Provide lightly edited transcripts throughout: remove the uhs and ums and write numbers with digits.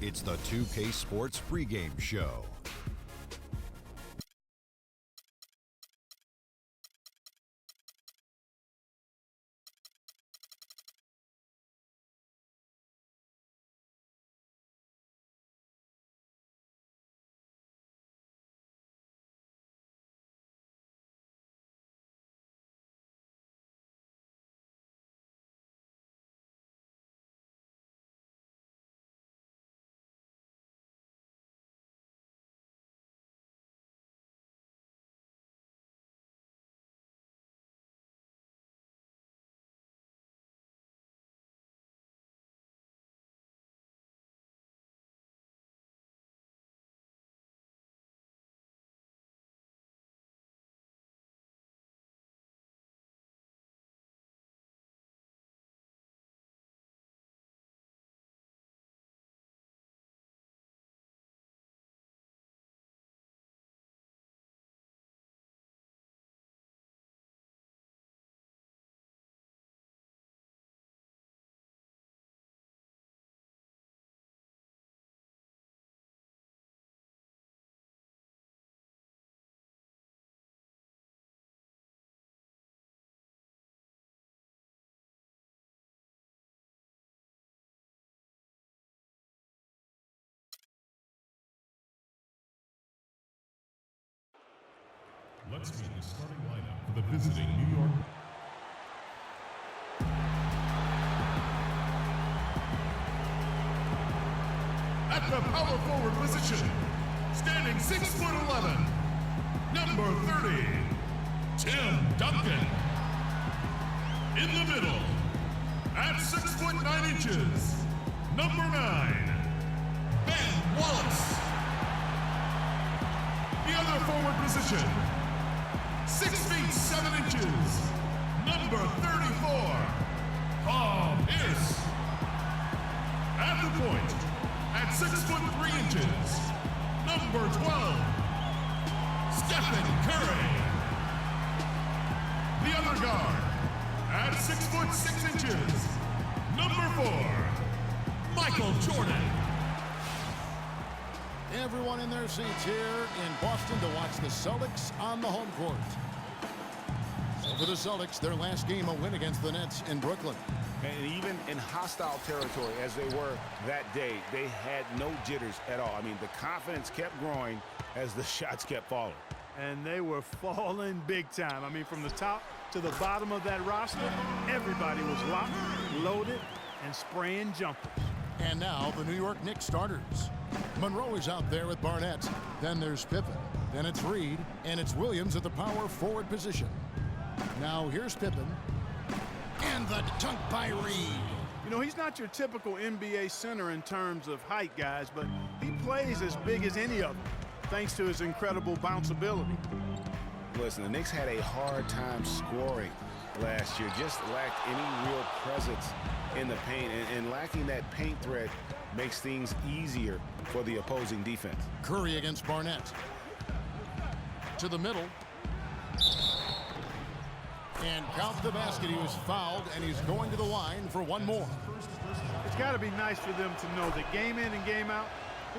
It's the 2K Sports pregame show. Let's meet the starting lineup for the visiting New York. At the power forward position, standing 6'11", number 30, Tim Duncan. In the middle, at 6'9", number 9, Ben Wallace. The other forward position, 6'7", number 34, Paul Pierce. At the point, at 6'3", number 12, Stephen Curry. The other guard, at 6'6", number 4, Michael Jordan. Everyone in their seats here in Boston to watch the Celtics on the home court. So for the Celtics, their last game a win against the Nets in Brooklyn. And even in hostile territory as they were that day, they had no jitters at all. I mean, the confidence kept growing as the shots kept falling. And they were falling big time. I mean, from the top to the bottom of that roster, everybody was locked, loaded, and spraying jumpers. And now the New York Knicks starters. Monroe is out there with Barnett. Then there's Pippen. Then it's Reed. And it's Williams at the power forward position. Now here's Pippen. And the dunk by Reed. You know, he's not your typical NBA center in terms of height, guys, but he plays as big as any of them, thanks to his incredible bounceability. Listen, the Knicks had a hard time scoring last year. Just lacked any real presence in the paint, and lacking that paint threat makes things easier for the opposing defense. Curry against Barnett. To the middle. And count the basket. He was fouled, and he's going to the line for one more. It's got to be nice for them to know that game in and game out,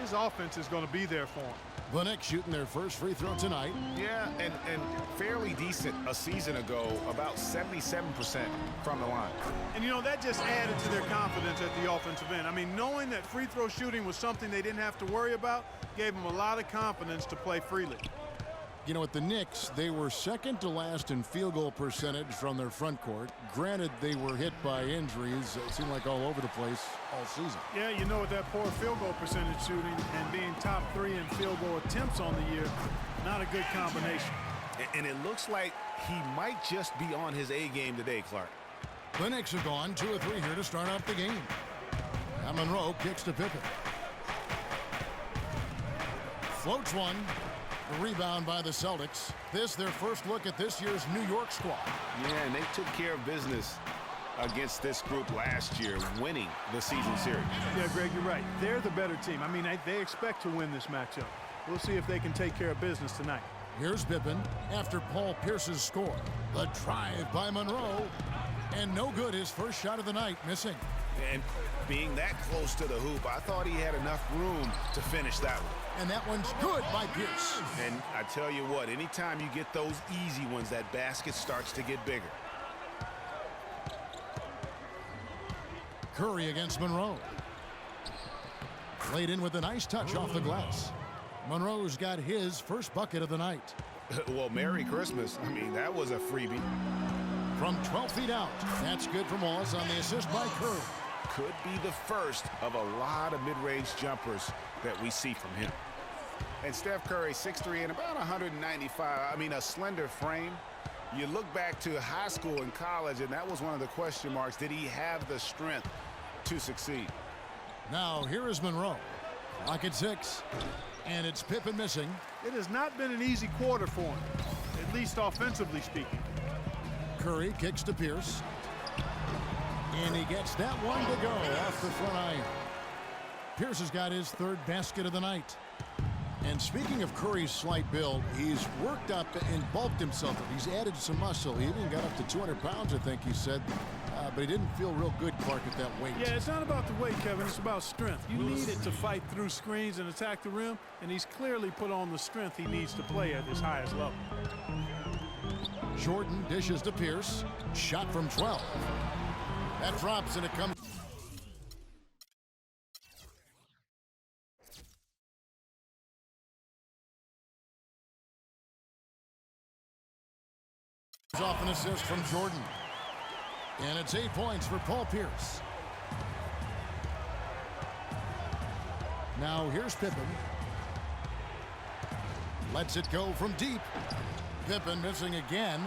his offense is going to be there for him. The Knicks shooting their first free throw tonight. Yeah, and fairly decent a season ago, about 77% from the line. And, you know, that just added to their confidence at the offensive end. I mean, knowing that free throw shooting was something they didn't have to worry about gave them a lot of confidence to play freely. You know, at the Knicks, they were second to last in field goal percentage from their front court. Granted, they were hit by injuries. It seemed like all over the place all season. Yeah, you know, with that poor field goal percentage shooting and being top 3 in field goal attempts on the year, not a good combination. And it looks like he might just be on his A game today, Clark. The Knicks have gone 2 of 3 here to start off the game. Now Monroe kicks to Pippen. Floats one. The rebound by the Celtics. This their first look at this year's New York squad. Yeah, and they took care of business against this group last year, winning the season series. Yeah, Greg, you're right. They're the better team. I mean, they expect to win this matchup. We'll see if they can take care of business tonight. Here's Pippen after Paul Pierce's score. The drive by Monroe. And no good, his first shot of the night, missing. And being that close to the hoop, I thought he had enough room to finish that one. And that one's good by Pierce. And I tell you what, anytime you get those easy ones, that basket starts to get bigger. Curry against Monroe. Laid in with a nice touch off the glass. Monroe's got his first bucket of the night. Well, Merry Christmas. I mean, that was a freebie. From 12 feet out, that's good from Wallace on the assist by Curry. Could be the first of a lot of mid-range jumpers that we see from him. And Steph Curry, 6'3" and about 195. I mean, a slender frame. You look back to high school and college, and that was one of the question marks. Did he have the strength to succeed? Now, here is Monroe. Clock at 6. And it's Pippen missing. It has not been an easy quarter for him, at least offensively speaking. Curry kicks to Pierce. And he gets that one to go off the front iron. Pierce has got his third basket of the night. And speaking of Curry's slight build, he's worked up and bulked himself. He's added some muscle. He even got up to 200 pounds, I think he said. But he didn't feel real good, Clark, at that weight. Yeah, it's not about the weight, Kevin. It's about strength. You need it to fight through screens and attack the rim, and he's clearly put on the strength he needs to play at his highest level. Jordan dishes to Pierce. Shot from 12. That drops, and it comes. Off an assist from Jordan. And it's 8 points for Paul Pierce. Now here's Pippen. Lets it go from deep. Pippen missing again.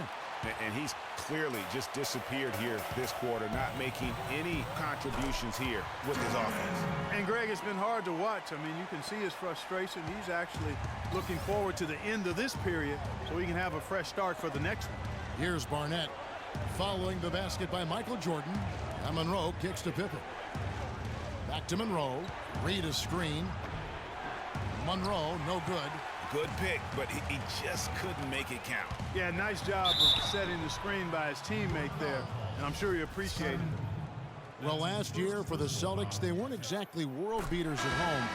And he's clearly just disappeared here this quarter, not making any contributions here with his offense. And Greg, it's been hard to watch. I mean, you can see his frustration. He's actually looking forward to the end of this period so he can have a fresh start for the next one. Here's Barnett. Following the basket by Michael Jordan. And Monroe kicks to Pippen. Back to Monroe. Read a screen. Monroe, no good. Good pick, but he just couldn't make it count. Yeah, nice job of setting the screen by his teammate there, and I'm sure he appreciated it. Well, last year for the Celtics, they weren't exactly world beaters at home.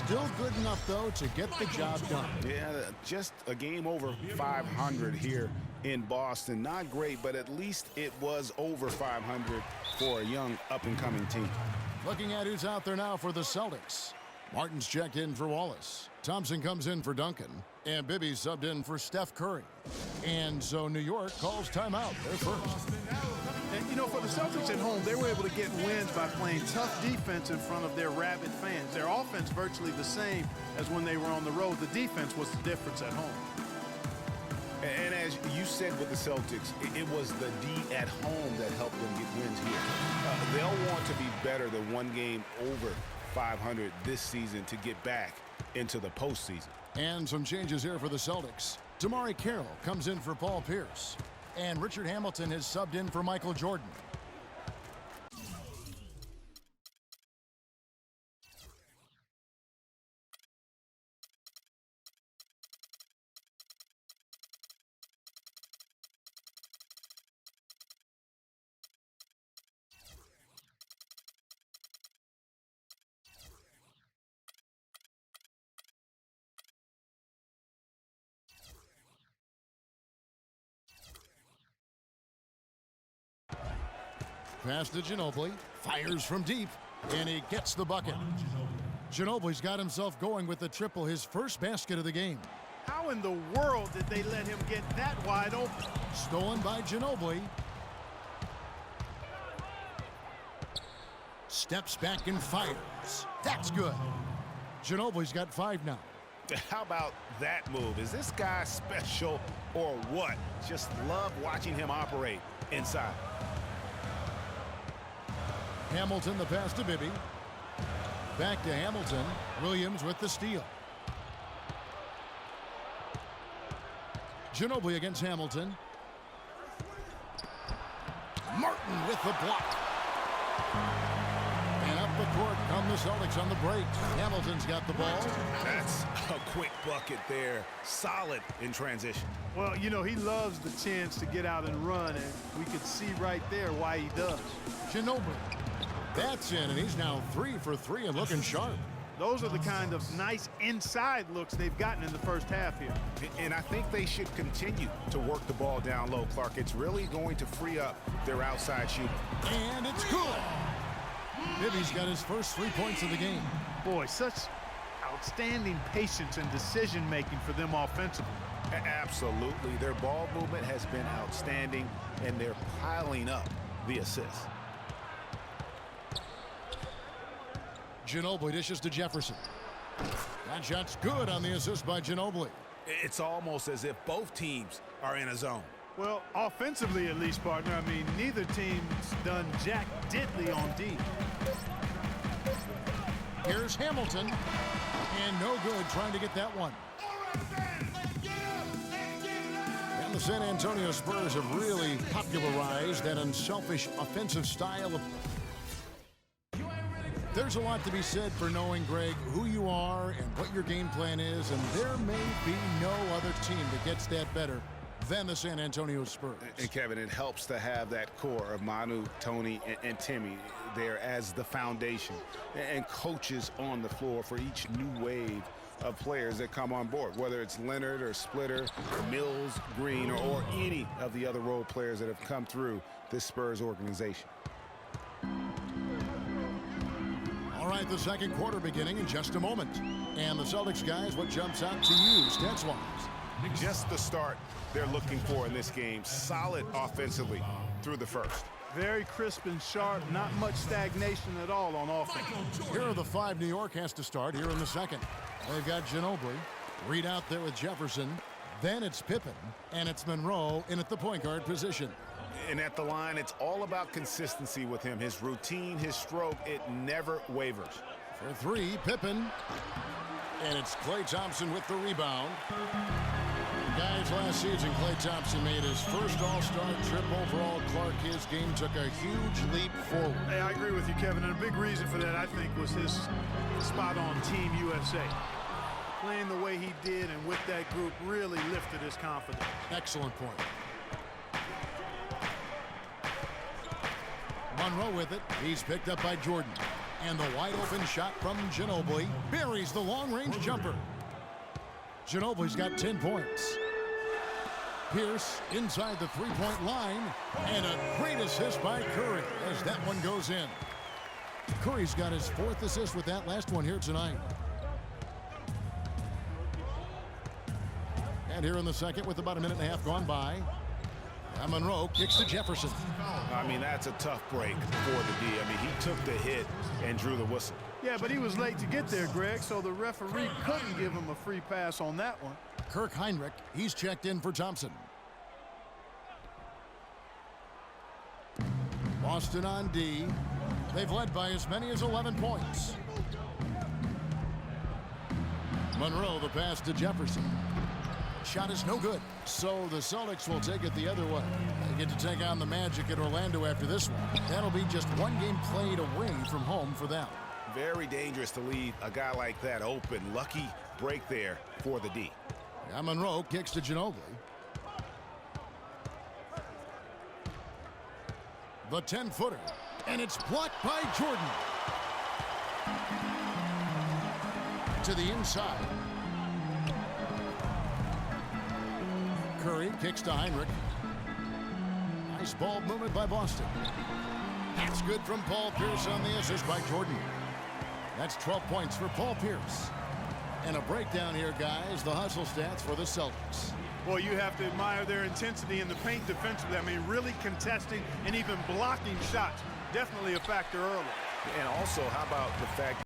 Still good enough, though, to get the job done. Yeah, just a game over 500 here in Boston. Not great, but at least it was over 500 for a young up-and-coming team. Looking at who's out there now for the Celtics. Martin's checked in for Wallace. Thompson comes in for Duncan. And Bibby subbed in for Steph Curry. And so New York calls timeout. They're first. And, you know, for the Celtics at home, they were able to get wins by playing tough defense in front of their rabid fans. Their offense virtually the same as when they were on the road. The defense was the difference at home. And as you said with the Celtics, it was the D at home that helped them get wins here. They'll want to be better than one game over 500 this season to get back into the postseason. And some changes here for the Celtics. Damari Carroll comes in for Paul Pierce. And Richard Hamilton has subbed in for Michael Jordan. Pass to Ginobili. Fires from deep. And he gets the bucket. Ginobili's got himself going with the triple, his first basket of the game. How in the world did they let him get that wide open? Stolen by Ginobili. Steps back and fires. That's good. Ginobili's got 5 now. How about that move? Is this guy special or what? Just love watching him operate inside. Hamilton the pass to Bibby. Back to Hamilton. Williams with the steal. Ginobili against Hamilton. Martin with the block. And up the court come the Celtics on the break. Hamilton's got the ball. That's a quick bucket there. Solid in transition. Well, you know, he loves the chance to get out and run, and we could see right there why he does. Ginobili. That's in, and he's now 3 for 3 and looking sharp. Those are the kind of nice inside looks they've gotten in the first half here. And I think they should continue to work the ball down low, Clark. It's really going to free up their outside shooting. And it's good. Bibby's got his first 3 points of the game. Boy, such outstanding patience and decision-making for them offensively. Absolutely. Their ball movement has been outstanding, and they're piling up the assists. Ginobili dishes to Jefferson. That shot's good on the assist by Ginobili. It's almost as if both teams are in a zone. Well, offensively at least, partner. I mean, neither team's done jack diddly on D. Here's Hamilton. And no good trying to get that one. And the San Antonio Spurs have really popularized that unselfish offensive style of... There's a lot to be said for knowing, Greg, who you are and what your game plan is, and there may be no other team that gets that better than the San Antonio Spurs. And Kevin, it helps to have that core of Manu, Tony, and Timmy there as the foundation, and coaches on the floor for each new wave of players that come on board, whether it's Leonard or Splitter, Mills, Green, or any of the other role players that have come through this Spurs organization. All right, the second quarter beginning in just a moment. And the Celtics guys, what jumps out to you stats-wise? Just the start they're looking for in this game. Solid offensively through the first. Very crisp and sharp, not much stagnation at all on offense. Here are the 5 New York has to start here in the second. They've got Ginobili, Reed out there with Jefferson, then it's Pippen, and it's Monroe in at the point guard position. And at the line, it's all about consistency with him. His routine, his stroke, it never wavers. For 3, Pippen. And it's Klay Thompson with the rebound. Guys, last season, Klay Thompson made his first All-Star trip overall. Clark, his game took a huge leap forward. Hey, I agree with you, Kevin. And a big reason for that, I think, was his spot on Team USA. Playing the way he did and with that group really lifted his confidence. Excellent point. Monroe with it. He's picked up by Jordan. And the wide open shot from Ginobili buries the long-range jumper. Ginobili's got 10 points. Pierce inside the three-point line. And a great assist by Curry as that one goes in. Curry's got his 4th assist with that last one here tonight. And here in the second with about a minute and a half gone by. Monroe kicks to Jefferson. I mean, that's a tough break for the D. I mean, he took the hit and drew the whistle. Yeah, but he was late to get there, Greg, so the referee couldn't give him a free pass on that one. Kirk Heinrich, he's checked in for Thompson. Boston on D. They've led by as many as 11 points. Monroe, the pass to Jefferson. Shot is no good. So the Celtics will take it the other way. They get to take on the Magic at Orlando after this one. That'll be just one game played away from home for them. Very dangerous to leave a guy like that open. Lucky break there for the D. Monroe kicks to Ginobili. The 10-footer. And it's blocked by Jordan. To the inside. Curry kicks to Heinrich. Nice ball movement by Boston. That's good from Paul Pierce on the assist by Jordan. That's 12 points for Paul Pierce. And a breakdown here, guys, the hustle stats for the Celtics. Boy, you have to admire their intensity in the paint defensively. I mean, really contesting and even blocking shots. Definitely a factor early. And also, how about the fact